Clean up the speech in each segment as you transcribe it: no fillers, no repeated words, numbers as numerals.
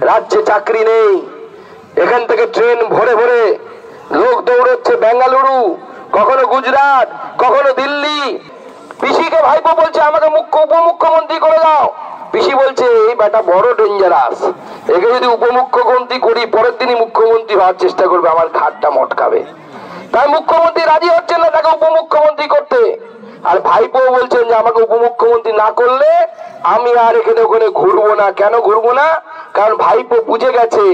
রাজ্যে চাকরি নেই, এখান থেকে ট্রেন ভরে ভরে লোক দৌড়চ্ছে বেঙ্গালুরু, কখনো গুজরাট, কখনো দিল্লি। পিসিকে ভাইপো বলছে আমাকে উপমুখ্যমন্ত্রী করে দাও। পিসি বলছে এই বেটা বড় ডেঞ্জারাস, একে যদি উপমুখ্যমন্ত্রী করি পরের দিনই মুখ্যমন্ত্রী হওয়ার চেষ্টা করবে, আমার ঘাটটা মটকাবে। তাই মুখ্যমন্ত্রী রাজি হচ্ছেন না তাকে উপমুখ্যমন্ত্রী করতে। আর ভাইপো বলছেন যে আমাকে উপমুখ্যমন্ত্রী না করলে আমি আর এখানে ওখানে ঘুরবো না। কেন ঘুরবো না? কারণ ভাইপো বুঝে গেছে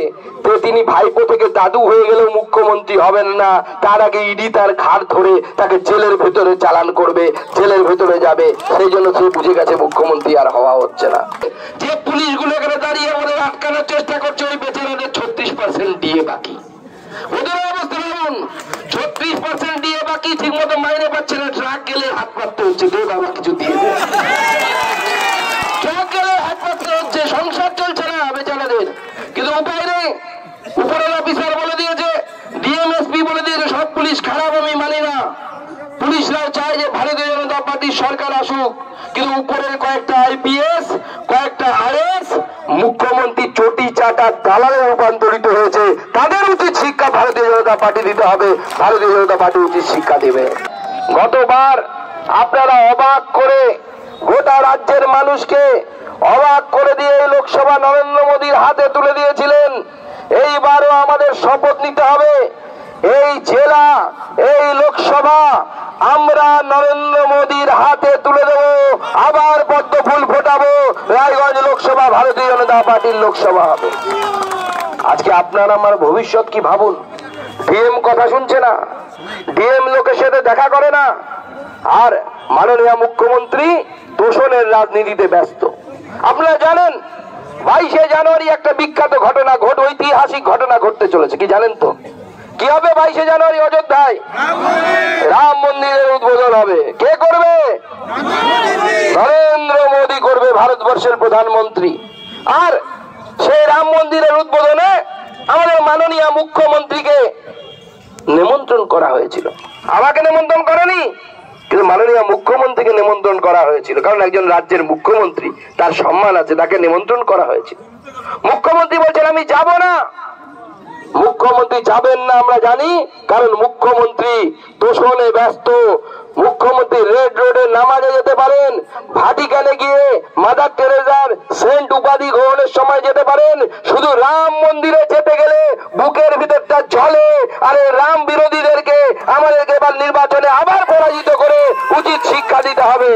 যে তিনি ভাইপো থেকে দাদু হয়ে গেলেও মুখ্যমন্ত্রী হবেন না, তার আগে ইডি তার ঘাড় ধরে তাকে জেলের ভেতরে চালান করবে, জেলের ভেতরে যাবে। সেই জন্য সে বুঝে গেছে মুখ্যমন্ত্রী আর হওয়া হচ্ছে না। যে পুলিশগুলো এখানে দাঁড়িয়ে আমাদের আটকানোর চেষ্টা করছে, ওই বেচারাদের 36% ডিএ বাকি। ওদের অবস্থা ভাবুন, 36% ডিএ বাকি, ঠিক মতো মাইনে পাচ্ছে না। ট্রাক গেলে হাত পাততে হচ্ছে, দে বাবা কিছু দিয়ে দে। ট্রাক গেলে হাত পাততে হচ্ছে, সংসার চলছে না বেচারাদের। কিন্তু উপায় নেই, উপরের অফিসার বলে দিয়েছে, ডিএমএসপি বলে দিয়েছে সব পুলিশ খারাপ, আমি মানি না। পুলিশরাও চায় যে ভারতীয় জনতা পার্টির সরকার আসুক, কিন্তু উপরের কয়েকটা আইপিএস, কয়েকটা আইএস মুখ্যমন্ত্রী চটি চাটা দালালে রূপান্তরিত হয়েছে। তাদের উচিত শিক্ষা ভারতীয় জনতা পার্টি দিতে হবে, ভারতীয় জনতা পার্টি উচিত শিক্ষা দেবে। গতবার আপনারা অবাক করে গোটা রাজ্যের মানুষকে অবাক করে দিয়ে এই লোকসভা নরেন্দ্র মোদীর হাতে তুলে দিয়েছিলেন। এইবারও আমাদের শপথ নিতে হবে, এই জেলা, এই লোকসভা আমরা নরেন্দ্র মোদীর হাতে তুলে দেব। আবার পদ্ম ফুল ফোটাবো, রায়গঞ্জ লোকসভা ভারতীয় জনতা পার্টির লোকসভা হবে। আজকে আপনার আমার ভবিষ্যৎ কি ভাবুন। ডিএম কথা শুনছে না, ডিএম লোকের সাথে দেখা করে না, আর মাননীয় মুখ্যমন্ত্রী তোষণের রাজনীতিতে ব্যস্ত। আপনারা জানেন 22শে জানুয়ারি একটা বিখ্যাত ঘটনা, ঐতিহাসিক ঘটনা ঘটতে চলেছে। কি জানেন তো কি হবে? 22শে জানুয়ারি অযোধ্যায় রাম মন্দিরের উদ্বোধন হবে। কে করবে? নরেন্দ্র মোদী করবে, ভারতবর্ষের প্রধানমন্ত্রী। আর সেই রাম মন্দিরের উদ্বোধনে আমাদের মাননীয় মুখ্যমন্ত্রীকে নিমন্ত্রণ করা হয়েছিল। আমাকে নিমন্ত্রণ করেনি, কিন্তু মাননীয় মুখ্যমন্ত্রীকে নিমন্ত্রণ করা হয়েছিল। কারণ একজন রাজ্যের মুখ্যমন্ত্রী, তার সম্মান আছে, তাকে নিমন্ত্রণ করা হয়েছিল। মুখ্যমন্ত্রী বলছেন আমি যাব না। মুখ্যমন্ত্রী যাবেন না আমরা জানি, কারণ মুখ্যমন্ত্রী তোষণে ব্যস্ত। মুখ্যমন্ত্রী রেড রোডে নামাজে যেতে পারেন, ভাটিকানে গিয়ে মাদার টেরেসার সেন্ট উপাধি গ্রহণের সময় যেতে পারেন। শুধু রাম মন্দিরে যেতে গেলে বুকের ভিতরটা জ্বলে। আর এই রাম বিরোধীদেরকে আমাদেরকে এবার নির্বাচনে আবার পরাজিত করে উচিত শিক্ষা দিতে হবে।